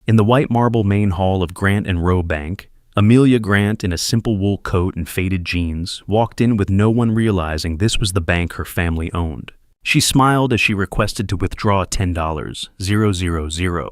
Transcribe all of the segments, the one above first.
In the white marble main hall of Grant and Rowe Bank, Amelia Grant, in a simple wool coat and faded jeans, walked in with no one realizing this was the bank her family owned. She smiled as she requested to withdraw $10,000,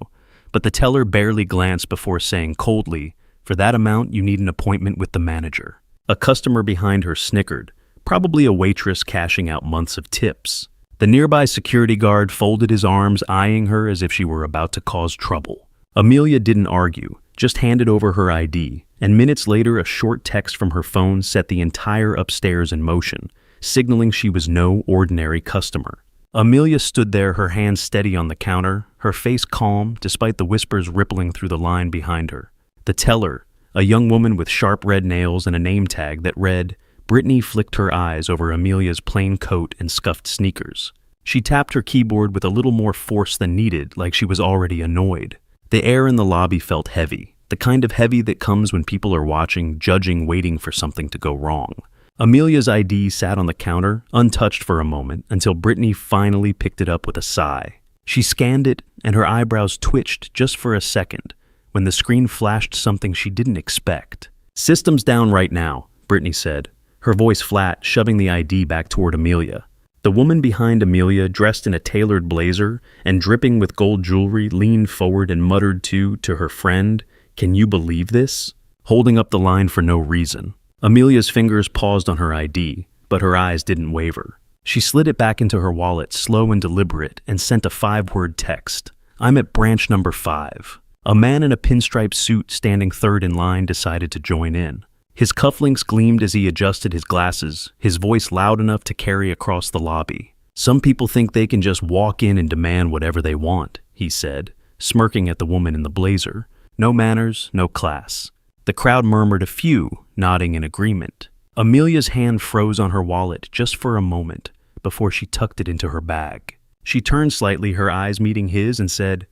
but the teller barely glanced before saying coldly, "For that amount, you need an appointment with the manager." A customer behind her snickered, probably a waitress cashing out months of tips. The nearby security guard folded his arms, eyeing her as if she were about to cause trouble. Amelia didn't argue, just handed over her ID, and minutes later a short text from her phone set the entire upstairs in motion, signaling she was no ordinary customer. Amelia stood there, her hands steady on the counter, her face calm despite the whispers rippling through the line behind her. The teller, a young woman with sharp red nails and a name tag that read, Brittany, flicked her eyes over Amelia's plain coat and scuffed sneakers. She tapped her keyboard with a little more force than needed, like she was already annoyed. The air in the lobby felt heavy, the kind of heavy that comes when people are watching, judging, waiting for something to go wrong. Amelia's ID sat on the counter, untouched for a moment, until Brittany finally picked it up with a sigh. She scanned it, and her eyebrows twitched just for a second, when the screen flashed something she didn't expect. "System's down right now," Brittany said, her voice flat, shoving the ID back toward Amelia. The woman behind Amelia, dressed in a tailored blazer and dripping with gold jewelry, leaned forward and muttered to her friend, "Can you believe this?" holding up the line for no reason. Amelia's fingers paused on her ID, but her eyes didn't waver. She slid it back into her wallet, slow and deliberate, and sent a 5-word text. "I'm at branch number 5. A man in a pinstripe suit standing third in line decided to join in. His cufflinks gleamed as he adjusted his glasses, his voice loud enough to carry across the lobby. "Some people think they can just walk in and demand whatever they want," he said, smirking at the woman in the blazer. "No manners, no class." The crowd murmured a few, nodding in agreement. Amelia's hand froze on her wallet just for a moment before she tucked it into her bag. She turned slightly, her eyes meeting his, and said,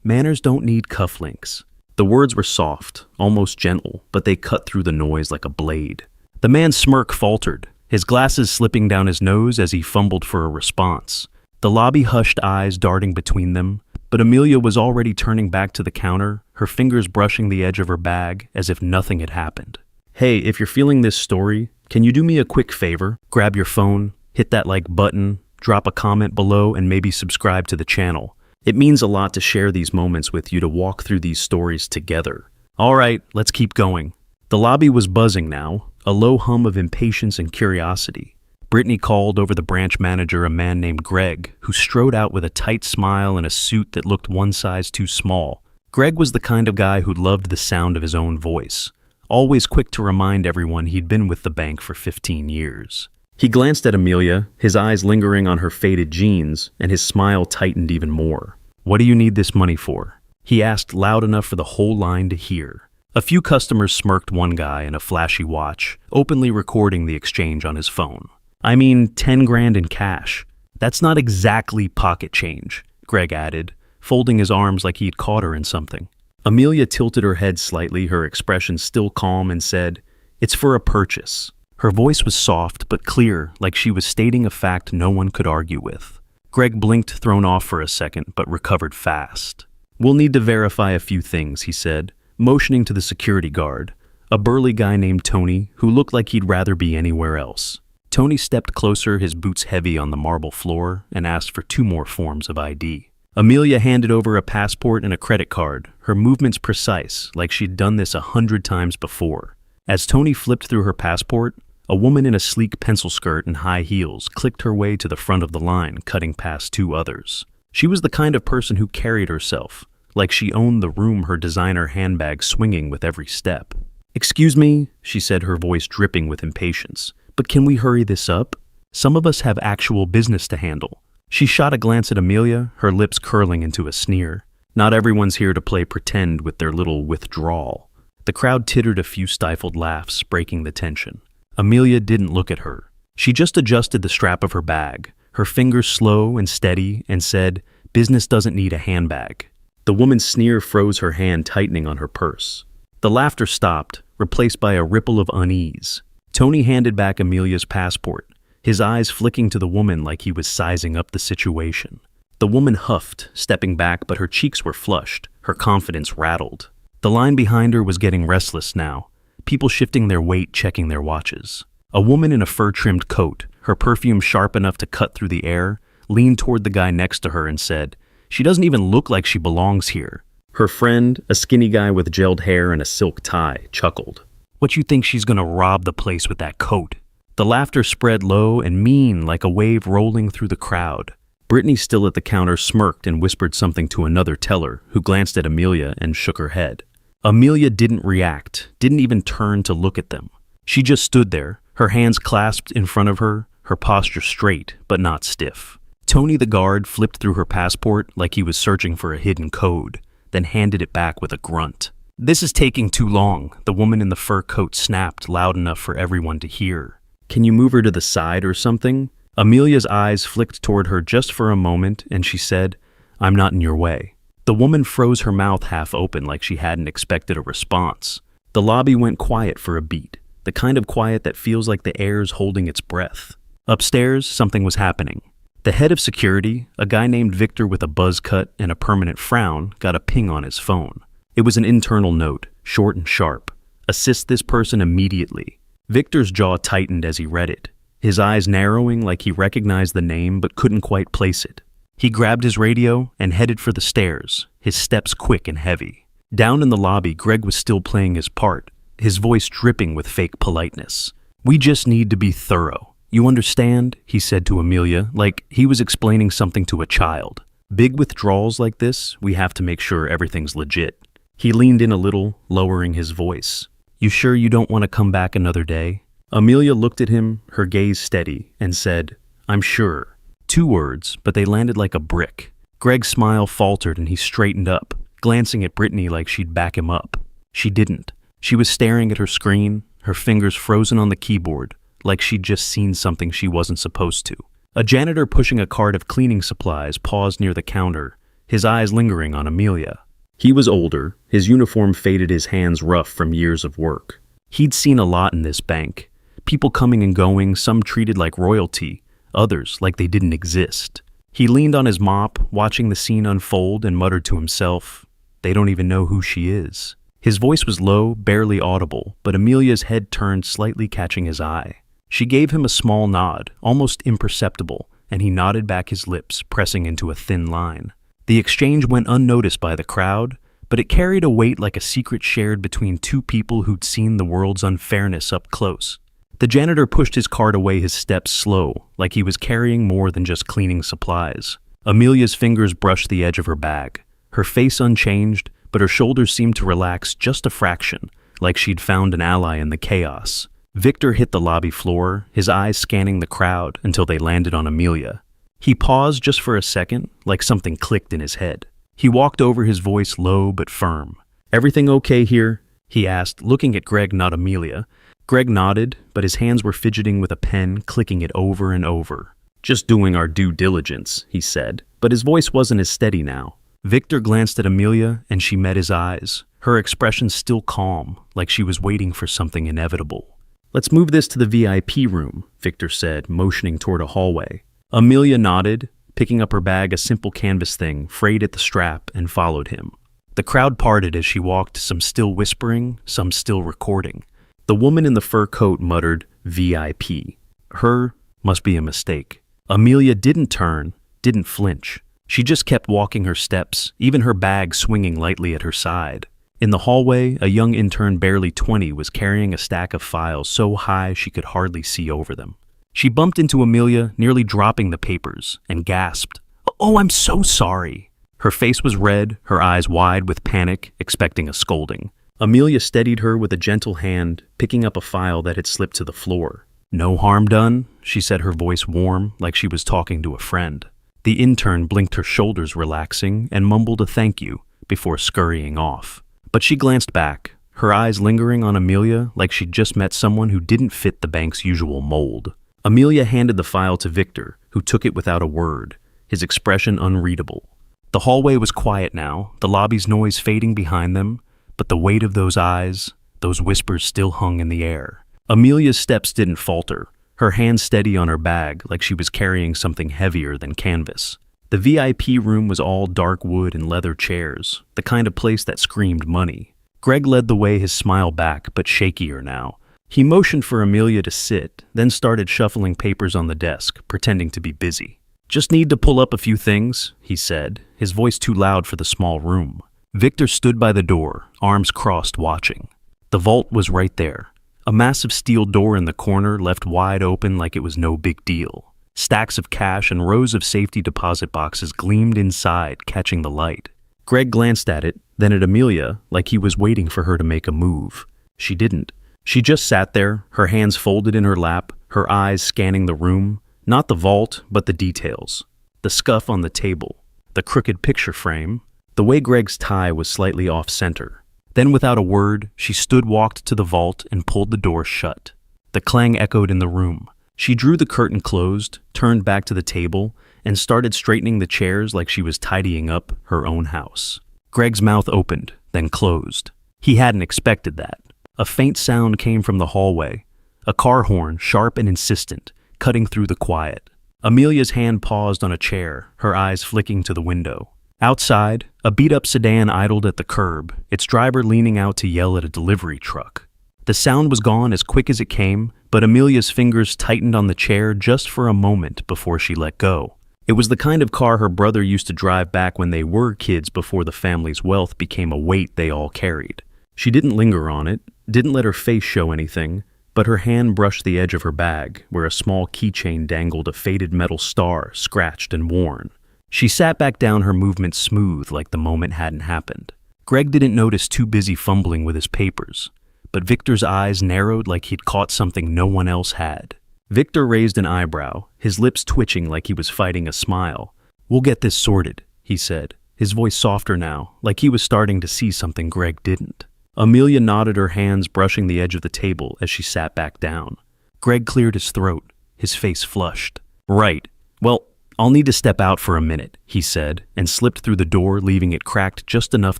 "Manners don't need cufflinks." The words were soft, almost gentle, but they cut through the noise like a blade. The man's smirk faltered, his glasses slipping down his nose as he fumbled for a response. The lobby hushed, eyes darting between them, but Amelia was already turning back to the counter, her fingers brushing the edge of her bag as if nothing had happened. "Hey, if you're feeling this story, can you do me a quick favor? Grab your phone, hit that like button, drop a comment below, and maybe subscribe to the channel. It means a lot to share these moments with you, to walk through these stories together." All right, let's keep going. The lobby was buzzing now, a low hum of impatience and curiosity. Brittany called over the branch manager, a man named Greg, who strode out with a tight smile and a suit that looked one size too small. Greg was the kind of guy who loved the sound of his own voice, always quick to remind everyone he'd been with the bank for 15 years. He glanced at Amelia, his eyes lingering on her faded jeans, and his smile tightened even more. "What do you need this money for?" he asked, loud enough for the whole line to hear. A few customers smirked, one guy in a flashy watch, openly recording the exchange on his phone. "I mean, 10 grand in cash. That's not exactly pocket change," Greg added, folding his arms like he'd caught her in something. Amelia tilted her head slightly, her expression still calm, and said, "It's for a purchase." Her voice was soft but clear, like she was stating a fact no one could argue with. Greg blinked, thrown off for a second, but recovered fast. "We'll need to verify a few things," he said, motioning to the security guard, a burly guy named Tony, who looked like he'd rather be anywhere else. Tony stepped closer, his boots heavy on the marble floor, and asked for 2 more forms of ID. Amelia handed over a passport and a credit card, her movements precise, like she'd done this 100 times before. As Tony flipped through her passport, a woman in a sleek pencil skirt and high heels clicked her way to the front of the line, cutting past 2 others. She was the kind of person who carried herself, like she owned the room, her designer handbag swinging with every step. "Excuse me," she said, her voice dripping with impatience, "but can we hurry this up? Some of us have actual business to handle." She shot a glance at Amelia, her lips curling into a sneer. Not everyone's here to play pretend with their little withdrawal. The crowd tittered, a few stifled laughs, breaking the tension. Amelia didn't look at her. She just adjusted the strap of her bag, her fingers slow and steady, and said, "Business doesn't need a handbag." The woman's sneer froze, her hand tightening on her purse. The laughter stopped, replaced by a ripple of unease. Tony handed back Amelia's passport, his eyes flicking to the woman like he was sizing up the situation. The woman huffed, stepping back, but her cheeks were flushed, her confidence rattled. The line behind her was getting restless now, people shifting their weight, checking their watches. A woman in a fur-trimmed coat, her perfume sharp enough to cut through the air, leaned toward the guy next to her and said, "She doesn't even look like she belongs here." Her friend, a skinny guy with gelled hair and a silk tie, chuckled. "What you think she's gonna rob the place with that coat?" The laughter spread low and mean like a wave rolling through the crowd. Brittany, still at the counter, smirked and whispered something to another teller, who glanced at Amelia and shook her head. Amelia didn't react, didn't even turn to look at them. She just stood there, her hands clasped in front of her, her posture straight but not stiff. Tony the guard flipped through her passport like he was searching for a hidden code, then handed it back with a grunt. "This is taking too long," the woman in the fur coat snapped loud enough for everyone to hear. "Can you move her to the side or something?" Amelia's eyes flicked toward her just for a moment, and she said, "I'm not in your way." The woman froze her mouth half open like she hadn't expected a response. The lobby went quiet for a beat, the kind of quiet that feels like the air's holding its breath. Upstairs, something was happening. The head of security, a guy named Victor with a buzz cut and a permanent frown, got a ping on his phone. It was an internal note, short and sharp. "Assist this person immediately." Victor's jaw tightened as he read it, his eyes narrowing like he recognized the name but couldn't quite place it. He grabbed his radio and headed for the stairs, his steps quick and heavy. Down in the lobby, Greg was still playing his part, his voice dripping with fake politeness. "We just need to be thorough. You understand?" he said to Amelia, like he was explaining something to a child. "Big withdrawals like this, we have to make sure everything's legit." He leaned in a little, lowering his voice. "You sure you don't want to come back another day?" Amelia looked at him, her gaze steady, and said, "I'm sure." 2 words, but they landed like a brick. Greg's smile faltered and he straightened up, glancing at Brittany like she'd back him up. She didn't. She was staring at her screen, her fingers frozen on the keyboard, like she'd just seen something she wasn't supposed to. A janitor pushing a cart of cleaning supplies paused near the counter, his eyes lingering on Amelia. He was older, his uniform faded, his hands rough from years of work. He'd seen a lot in this bank. People coming and going, some treated like royalty, others like they didn't exist. He leaned on his mop, watching the scene unfold, and muttered to himself, "They don't even know who she is." His voice was low, barely audible, but Amelia's head turned slightly, catching his eye. She gave him a small nod, almost imperceptible, and he nodded back, his lips pressing into a thin line. The exchange went unnoticed by the crowd, but it carried a weight like a secret shared between 2 people who'd seen the world's unfairness up close. The janitor pushed his cart away, his steps slow, like he was carrying more than just cleaning supplies. Amelia's fingers brushed the edge of her bag, her face unchanged, but her shoulders seemed to relax just a fraction, like she'd found an ally in the chaos. Victor hit the lobby floor, his eyes scanning the crowd until they landed on Amelia. He paused just for a second, like something clicked in his head. He walked over, his voice low but firm. "Everything okay here?" he asked, looking at Greg, not Amelia. Greg nodded, but his hands were fidgeting with a pen, clicking it over and over. "Just doing our due diligence," he said, but his voice wasn't as steady now. Victor glanced at Amelia, and she met his eyes, her expression still calm, like she was waiting for something inevitable. "Let's move this to the VIP room," Victor said, motioning toward a hallway. Amelia nodded, picking up her bag, a simple canvas thing, frayed at the strap, and followed him. The crowd parted as she walked, some still whispering, some still recording. The woman in the fur coat muttered, "VIP. Her must be a mistake." Amelia didn't turn, didn't flinch. She just kept walking her steps, even her bag swinging lightly at her side. In the hallway, a young intern barely 20 was carrying a stack of files so high she could hardly see over them. She bumped into Amelia, nearly dropping the papers, and gasped, "Oh, I'm so sorry." Her face was red, her eyes wide with panic, expecting a scolding. Amelia steadied her with a gentle hand, picking up a file that had slipped to the floor. "No harm done," she said, her voice warm, like she was talking to a friend. The intern blinked, her shoulders relaxing, and mumbled a thank you before scurrying off. But she glanced back, her eyes lingering on Amelia like she'd just met someone who didn't fit the bank's usual mold. Amelia handed the file to Victor, who took it without a word, his expression unreadable. The hallway was quiet now, the lobby's noise fading behind them, but the weight of those eyes, those whispers still hung in the air. Amelia's steps didn't falter, her hands steady on her bag like she was carrying something heavier than canvas. The VIP room was all dark wood and leather chairs, the kind of place that screamed money. Greg led the way, his smile back, but shakier now. He motioned for Amelia to sit, then started shuffling papers on the desk, pretending to be busy. "Just need to pull up a few things," he said, his voice too loud for the small room. Victor stood by the door, arms crossed, watching. The vault was right there. A massive steel door in the corner left wide open like it was no big deal. Stacks of cash and rows of safety deposit boxes gleamed inside, catching the light. Greg glanced at it, then at Amelia, like he was waiting for her to make a move. She didn't. She just sat there, her hands folded in her lap, her eyes scanning the room, not the vault, but the details. The scuff on the table, the crooked picture frame, the way Greg's tie was slightly off-center. Then without a word, she walked to the vault and pulled the door shut. The clang echoed in the room. She drew the curtain closed, turned back to the table, and started straightening the chairs like she was tidying up her own house. Greg's mouth opened, then closed. He hadn't expected that. A faint sound came from the hallway, a car horn, sharp and insistent, cutting through the quiet. Amelia's hand paused on a chair, her eyes flicking to the window. Outside, a beat-up sedan idled at the curb, its driver leaning out to yell at a delivery truck. The sound was gone as quick as it came, but Amelia's fingers tightened on the chair just for a moment before she let go. It was the kind of car her brother used to drive back when they were kids, before the family's wealth became a weight they all carried. She didn't linger on it, didn't let her face show anything, but her hand brushed the edge of her bag, where a small keychain dangled, a faded metal star, scratched and worn. She sat back down, her movement smooth, like the moment hadn't happened. Greg didn't notice, too busy fumbling with his papers. But Victor's eyes narrowed like he'd caught something no one else had. Victor raised an eyebrow, his lips twitching like he was fighting a smile. "We'll get this sorted," he said, his voice softer now, like he was starting to see something Greg didn't. Amelia nodded, her hands brushing the edge of the table as she sat back down. Greg cleared his throat, his face flushed. "Right. Well, I'll need to step out for a minute," he said, and slipped through the door, leaving it cracked just enough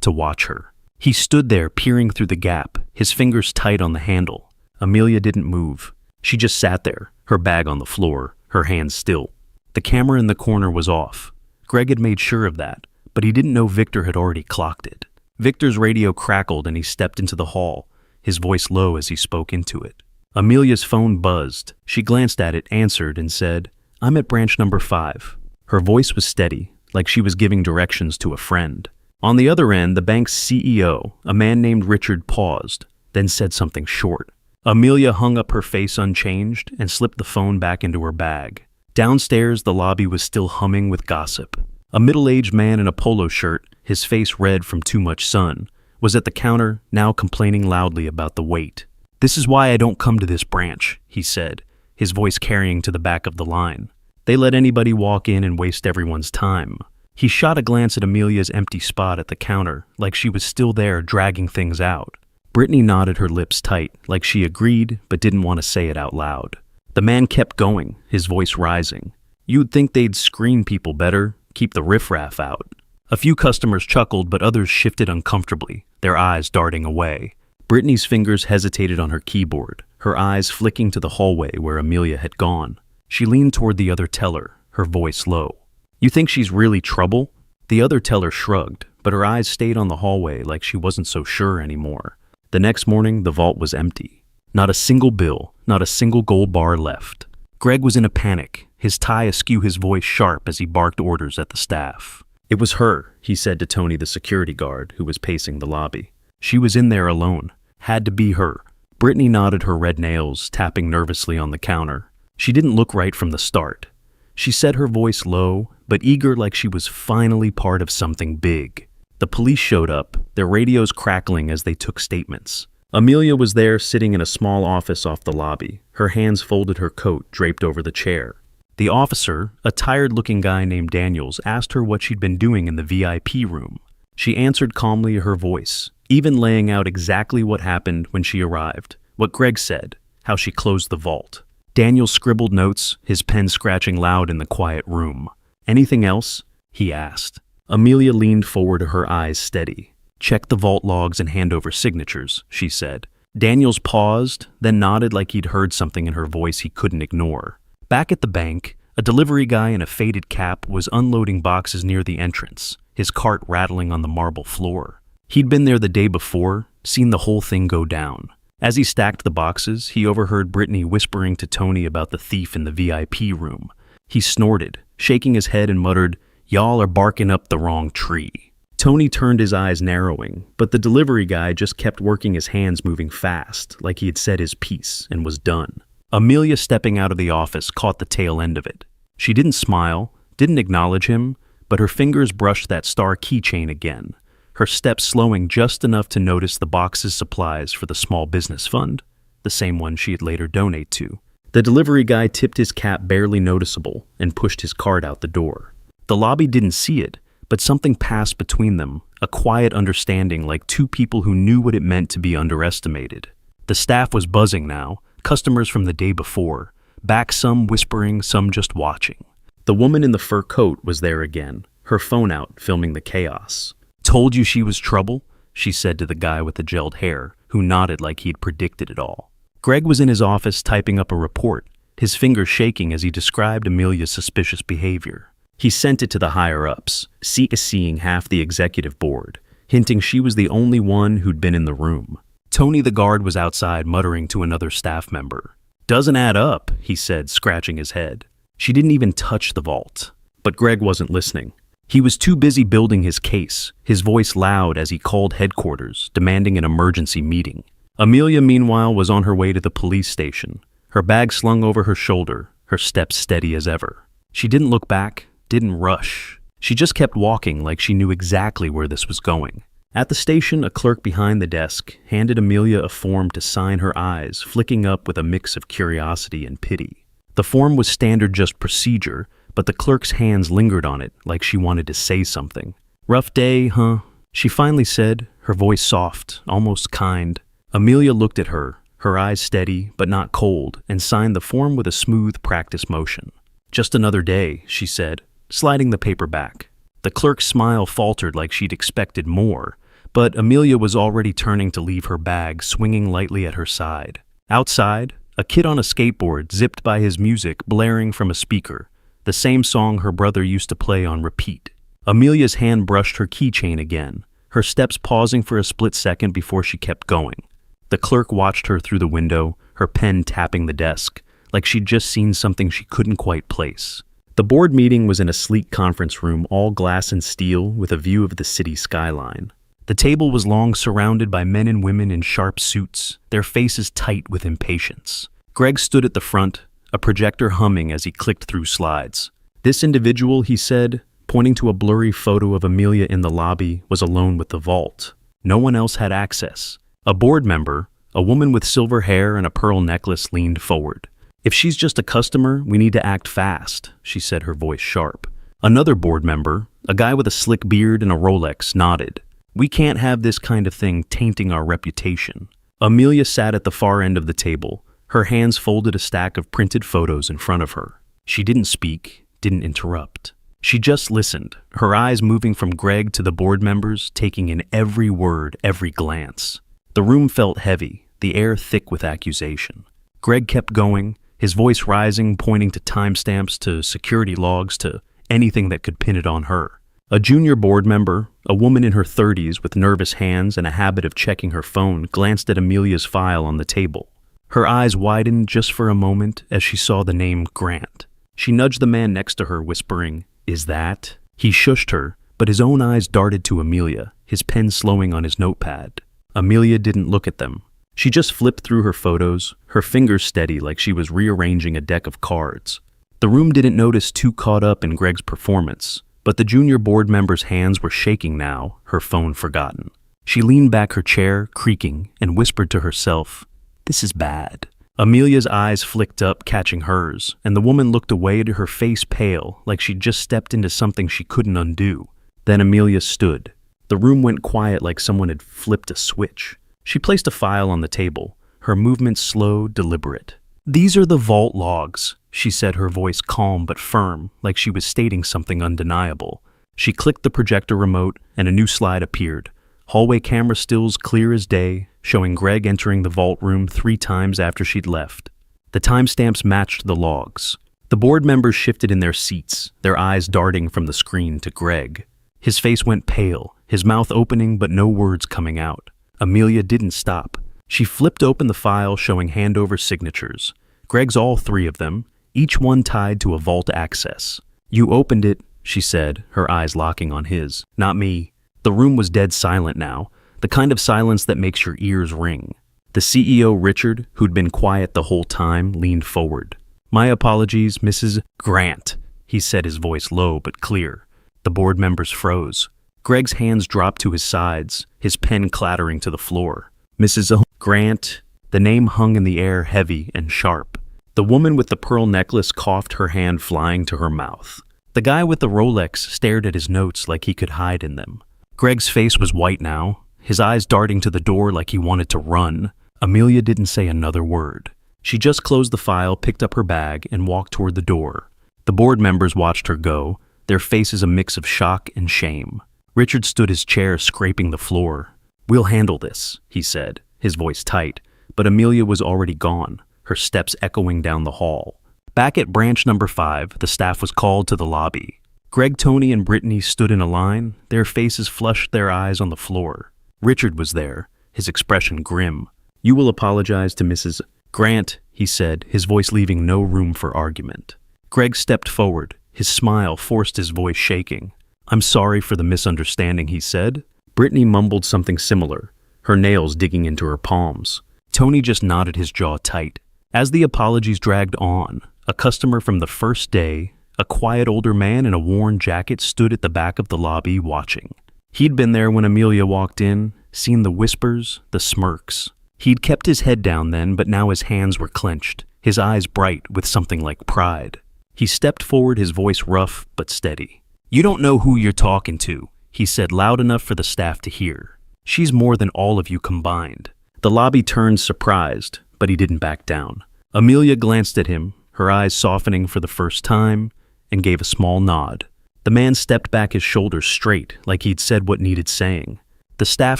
to watch her. He stood there, peering through the gap, his fingers tight on the handle. Amelia didn't move. She just sat there, her bag on the floor, her hands still. The camera in the corner was off. Greg had made sure of that, but he didn't know Victor had already clocked it. Victor's radio crackled and he stepped into the hall, his voice low as he spoke into it. Amelia's phone buzzed. She glanced at it, answered, and said, "I'm at branch number 5. Her voice was steady, like she was giving directions to a friend. On the other end, the bank's CEO, a man named Richard, paused, then said something short. Amelia hung up her face unchanged and slipped the phone back into her bag. Downstairs, the lobby was still humming with gossip. A middle-aged man in a polo shirt, his face red from too much sun, was at the counter, now complaining loudly about the wait. "This is why I don't come to this branch," he said, his voice carrying to the back of the line. "They let anybody walk in and waste everyone's time." He shot a glance at Amelia's empty spot at the counter, like she was still there dragging things out. Brittany nodded, her lips tight, like she agreed but didn't want to say it out loud. The man kept going, his voice rising. "You'd think they'd screen people better, keep the riffraff out." A few customers chuckled, but others shifted uncomfortably, their eyes darting away. Brittany's fingers hesitated on her keyboard, her eyes flicking to the hallway where Amelia had gone. She leaned toward the other teller, her voice low. "You think she's really trouble?" The other teller shrugged, but her eyes stayed on the hallway like she wasn't so sure anymore. The next morning, the vault was empty. Not a single bill, not a single gold bar left. Greg was in a panic, his tie askew, his voice sharp as he barked orders at the staff. "It was her," he said to Tony, the security guard, who was pacing the lobby. "She was in there alone. Had to be her." Brittany nodded, her red nails tapping nervously on the counter. She didn't look right from the start. She said, her voice low, but eager, like she was finally part of something big. The police showed up, their radios crackling as they took statements. Amelia was there, sitting in a small office off the lobby, her hands folded, her coat draped over the chair. The officer, a tired-looking guy named Daniels, asked her what she'd been doing in the VIP room. She answered calmly, her voice, even laying out exactly what happened when she arrived, what Greg said, how she closed the vault. Daniels scribbled notes, his pen scratching loud in the quiet room. "Anything else?" he asked. Amelia leaned forward, her eyes steady. "Check the vault logs and hand over signatures," she said. Daniels paused, then nodded like he'd heard something in her voice he couldn't ignore. Back at the bank, A delivery guy in a faded cap was unloading boxes near the entrance, his cart rattling on the marble floor. He'd been there the day before, seen the whole thing go down. As he stacked the boxes, he overheard Brittany whispering to Tony about the thief in the VIP room. He snorted, shaking his head, and muttered, "Y'all are barking up the wrong tree." Tony turned, his eyes narrowing, but the delivery guy just kept working, his hands moving fast, like he had said his piece and was done. Amelia, stepping out of the office, caught the tail end of it. She didn't smile, didn't acknowledge him, but her fingers brushed that star keychain again, her steps slowing just enough to notice the box's supplies for the small business fund, the same one she had later donate to. The delivery guy tipped his cap barely noticeable and pushed his cart out the door. The lobby didn't see it, but something passed between them, a quiet understanding, like two people who knew what it meant to be underestimated. The staff was buzzing now, customers from the day before, back, some whispering, some just watching. The woman in the fur coat was there again, her phone out, filming the chaos. "Told you she was trouble?" she said to the guy with the gelled hair, who nodded like he'd predicted it all. Greg was in his office typing up a report, his fingers shaking as he described Amelia's suspicious behavior. He sent it to the higher-ups, seeing half the executive board, hinting she was the only one who'd been in the room. Tony the guard was outside, muttering to another staff member. "Doesn't add up," he said, scratching his head. She didn't even touch the vault. But Greg wasn't listening. He was too busy building his case, his voice loud as he called headquarters, demanding an emergency meeting. Amelia, meanwhile, was on her way to the police station, her bag slung over her shoulder, her steps steady as ever. She didn't look back, didn't rush. She just kept walking like she knew exactly where this was going. At the station, a clerk behind the desk handed Amelia a form to sign, her eyes flicking up with a mix of curiosity and pity. The form was standard, just procedure, but the clerk's hands lingered on it like she wanted to say something. "Rough day, huh?" she finally said, her voice soft, almost kind. Amelia looked at her, her eyes steady but not cold, and signed the form with a smooth, practiced motion. "Just another day," she said, sliding the paper back. The clerk's smile faltered like she'd expected more, but Amelia was already turning to leave her bag swinging lightly at her side. Outside, a kid on a skateboard zipped by, his music blaring from a speaker, the same song her brother used to play on repeat. Amelia's hand brushed her keychain again, her steps pausing for a split second before she kept going. The clerk watched her through the window, her pen tapping the desk, like she'd just seen something she couldn't quite place. The board meeting was in a sleek conference room, all glass and steel, with a view of the city skyline. The table was long, surrounded by men and women in sharp suits, their faces tight with impatience. Greg stood at the front, a projector humming as he clicked through slides. "This individual," he said, pointing to a blurry photo of Amelia in the lobby, was alone with the vault. No one else had access. A board member, a woman with silver hair and a pearl necklace, leaned forward. "If she's just a customer, we need to act fast," she said, her voice sharp. Another board member, a guy with a slick beard and a Rolex, nodded. "We can't have this kind of thing tainting our reputation." Amelia sat at the far end of the table, her hands folded, a stack of printed photos in front of her. She didn't speak, didn't interrupt. She just listened, her eyes moving from Greg to the board members, taking in every word, every glance. The room felt heavy, the air thick with accusation. Greg kept going, his voice rising, pointing to timestamps, to security logs, to anything that could pin it on her. A junior board member, a woman in her 30s with nervous hands and a habit of checking her phone, glanced at Amelia's file on the table. Her eyes widened just for a moment as she saw the name Grant. She nudged the man next to her, whispering, "Is that?" He shushed her, but his own eyes darted to Amelia, his pen slowing on his notepad. Amelia didn't look at them. She just flipped through her photos, her fingers steady like she was rearranging a deck of cards. The room didn't notice, too caught up in Greg's performance, but the junior board member's hands were shaking now, her phone forgotten. She leaned back, her chair creaking, and whispered to herself, "This is bad." Amelia's eyes flicked up, catching hers, and the woman looked away, to her face pale, like she'd just stepped into something she couldn't undo. Then Amelia stood. The room went quiet like someone had flipped a switch. She placed a file on the table, her movements slow, deliberate. "These are the vault logs," she said, her voice calm but firm, like she was stating something undeniable. She clicked the projector remote, and a new slide appeared. Hallway camera stills clear as day, showing Greg entering the vault room 3 times after she'd left. The timestamps matched the logs. The board members shifted in their seats, their eyes darting from the screen to Greg. His face went pale, his mouth opening but no words coming out. Amelia didn't stop. She flipped open the file showing handover signatures. Greg's all three of them, each one tied to a vault access. "You opened it," she said, her eyes locking on his. "Not me." The room was dead silent now, the kind of silence that makes your ears ring. The CEO, Richard, who'd been quiet the whole time, leaned forward. "My apologies, Mrs. Grant," he said, his voice low but clear. The board members froze. Greg's hands dropped to his sides, his pen clattering to the floor. "Mrs. Grant." The name hung in the air heavy and sharp. The woman with the pearl necklace coughed, her hand flying to her mouth. The guy with the Rolex stared at his notes like he could hide in them. Greg's face was white now, his eyes darting to the door like he wanted to run. Amelia didn't say another word. She just closed the file, picked up her bag, and walked toward the door. The board members watched her go, their faces a mix of shock and shame. Richard stood his chair, scraping the floor. "We'll handle this," he said, his voice tight, but Amelia was already gone, her steps echoing down the hall. Back at branch number 5, the staff was called to the lobby. Greg, Tony, and Brittany stood in a line, their faces flushed, their eyes on the floor. Richard was there, his expression grim. "You will apologize to Mrs. Grant," he said, his voice leaving no room for argument. Greg stepped forward, his smile forced his voice shaking. "I'm sorry for the misunderstanding," he said. Brittany mumbled something similar, her nails digging into her palms. Tony just nodded, his jaw tight. As the apologies dragged on, a customer from the first day, a quiet older man in a worn jacket, stood at the back of the lobby watching. He'd been there when Amelia walked in, seen the whispers, the smirks. He'd kept his head down then, but now his hands were clenched, his eyes bright with something like pride. He stepped forward, his voice rough but steady. "You don't know who you're talking to," he said, loud enough for the staff to hear. "She's more than all of you combined." The lobby turned, surprised, but he didn't back down. Amelia glanced at him, her eyes softening for the first time, and gave a small nod. The man stepped back, his shoulders straight, like he'd said what needed saying. The staff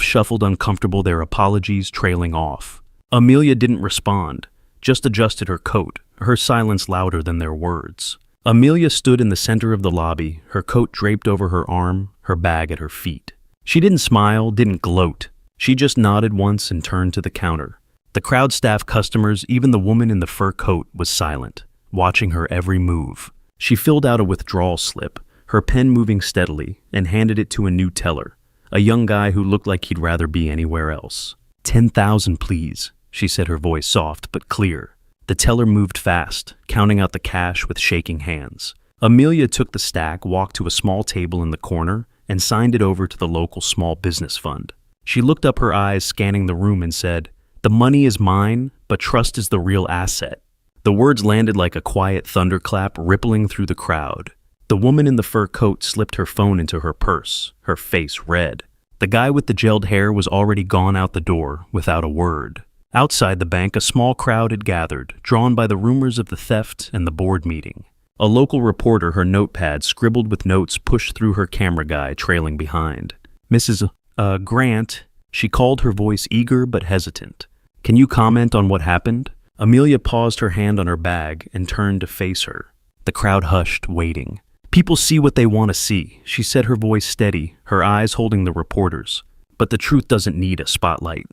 shuffled, uncomfortable, their apologies trailing off. Amelia didn't respond, just adjusted her coat, her silence louder than their words. Amelia stood in the center of the lobby, her coat draped over her arm, her bag at her feet. She didn't smile, didn't gloat. She just nodded once and turned to the counter. The crowd, staff, customers, even the woman in the fur coat was silent, watching her every move. She filled out a withdrawal slip, her pen moving steadily, and handed it to a new teller, a young guy who looked like he'd rather be anywhere else. 10,000, please, she said, her voice soft but clear. The teller moved fast, counting out the cash with shaking hands. Amelia took the stack, walked to a small table in the corner, and signed it over to the local small business fund. She looked up, her eyes scanning the room, and said, "The money is mine, but trust is the real asset." The words landed like a quiet thunderclap, rippling through the crowd. The woman in the fur coat slipped her phone into her purse, her face red. The guy with the gelled hair was already gone out the door without a word. Outside the bank, a small crowd had gathered, drawn by the rumors of the theft and the board meeting. A local reporter, her notepad scribbled with notes, pushed through her camera guy trailing behind. "Mrs. Grant," she called, her voice eager but hesitant. "Can you comment on what happened?" Amelia paused, her hand on her bag, and turned to face her. The crowd hushed, waiting. "People see what they want to see," she said, her voice steady, her eyes holding the reporters. "But the truth doesn't need a spotlight."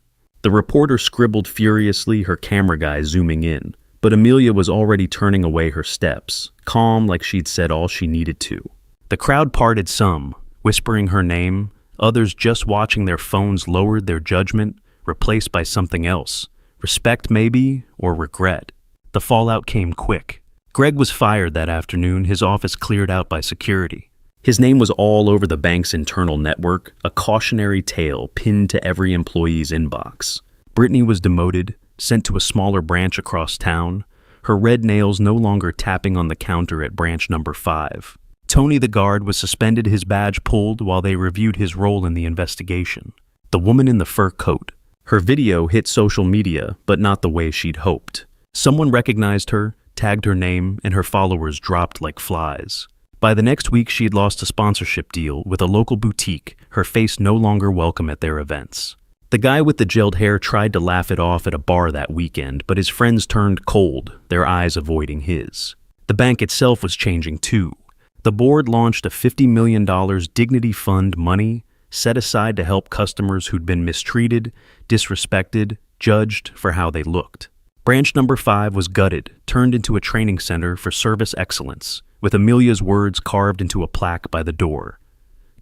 The reporter scribbled furiously, her camera guy zooming in, but Amelia was already turning away, her steps, calm like she'd said all she needed to. The crowd parted, some whispering her name, others just watching, their phones lowered, their judgment replaced by something else. Respect maybe, or regret. The fallout came quick. Greg was fired that afternoon, his office cleared out by security. His name was all over the bank's internal network, a cautionary tale pinned to every employee's inbox. Brittany was demoted, sent to a smaller branch across town, her red nails no longer tapping on the counter at branch number 5. Tony the guard was suspended, his badge pulled while they reviewed his role in the investigation. The woman in the fur coat. Her video hit social media, but not the way she'd hoped. Someone recognized her, tagged her name, and her followers dropped like flies. By the next week, she had lost a sponsorship deal with a local boutique, her face no longer welcome at their events. The guy with the gelled hair tried to laugh it off at a bar that weekend, but his friends turned cold, their eyes avoiding his. The bank itself was changing too. The board launched a $50 million dignity fund, money set aside to help customers who'd been mistreated, disrespected, judged for how they looked. Branch number 5 was gutted, turned into a training center for service excellence, with Amelia's words carved into a plaque by the door.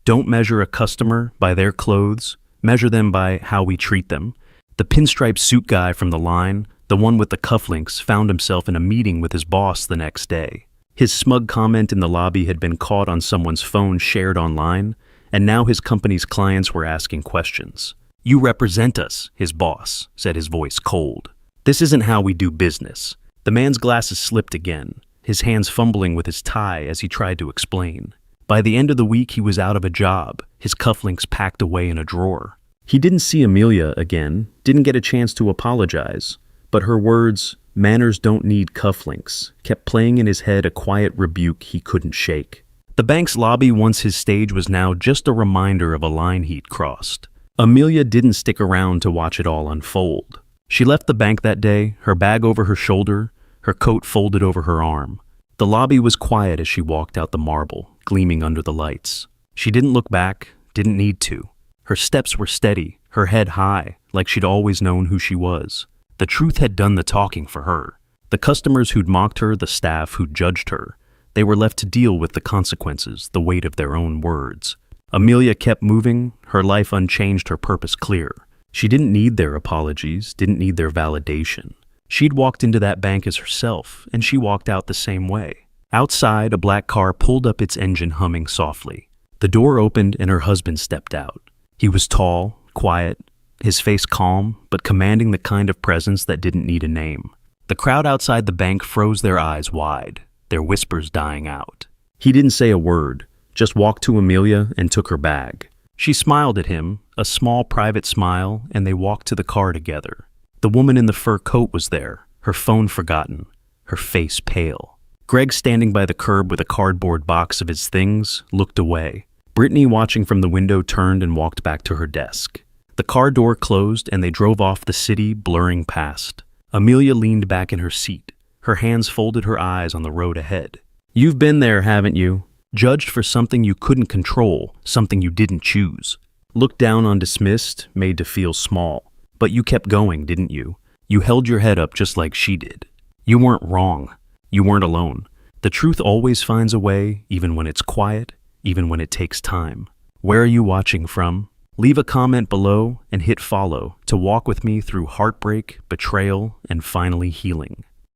Don't measure a customer by their clothes, measure them by how we treat them. The pinstripe suit guy from the line, the one with the cufflinks, found himself in a meeting with his boss the next day. His smug comment in the lobby had been caught on someone's phone shared online, and now his company's clients were asking questions. "You represent us," his boss said, his voice cold. "This isn't how we do business." The man's glasses slipped again, his hands fumbling with his tie as he tried to explain. By the end of the week, he was out of a job, his cufflinks packed away in a drawer. He didn't see Amelia again, didn't get a chance to apologize, but her words, "manners don't need cufflinks," kept playing in his head, a quiet rebuke he couldn't shake. The bank's lobby, once his stage, was now just a reminder of a line he'd crossed. Amelia didn't stick around to watch it all unfold. She left the bank that day, her bag over her shoulder, her coat folded over her arm. The lobby was quiet as she walked out, the marble gleaming under the lights. She didn't look back, didn't need to. Her steps were steady, her head high, like she'd always known who she was. The truth had done the talking for her. The customers who'd mocked her, the staff who'd judged her, they were left to deal with the consequences, the weight of their own words. Amelia kept moving, her life unchanged, her purpose clear. She didn't need their apologies, didn't need their validation. She'd walked into that bank as herself, and she walked out the same way. Outside, a black car pulled up, its engine humming softly. The door opened and her husband stepped out. He was tall, quiet, his face calm, but commanding the kind of presence that didn't need a name. The crowd outside the bank froze, their eyes wide, their whispers dying out. He didn't say a word, just walked to Amelia and took her bag. She smiled at him, a small private smile, and they walked to the car together. The woman in the fur coat was there, her phone forgotten, her face pale. Greg, standing by the curb with a cardboard box of his things, looked away. Brittany, watching from the window, turned and walked back to her desk. The car door closed and they drove off, the city blurring past. Amelia leaned back in her seat, her hands folded, her eyes on the road ahead. "You've been there, haven't you? Judged for something you couldn't control, something you didn't choose. Looked down on, dismissed, made to feel small. But you kept going, didn't you? You held your head up just like she did. You weren't wrong. You weren't alone. The truth always finds a way, even when it's quiet, even when it takes time." Where are you watching from? Leave a comment below and hit follow to walk with me through heartbreak, betrayal, and finally healing.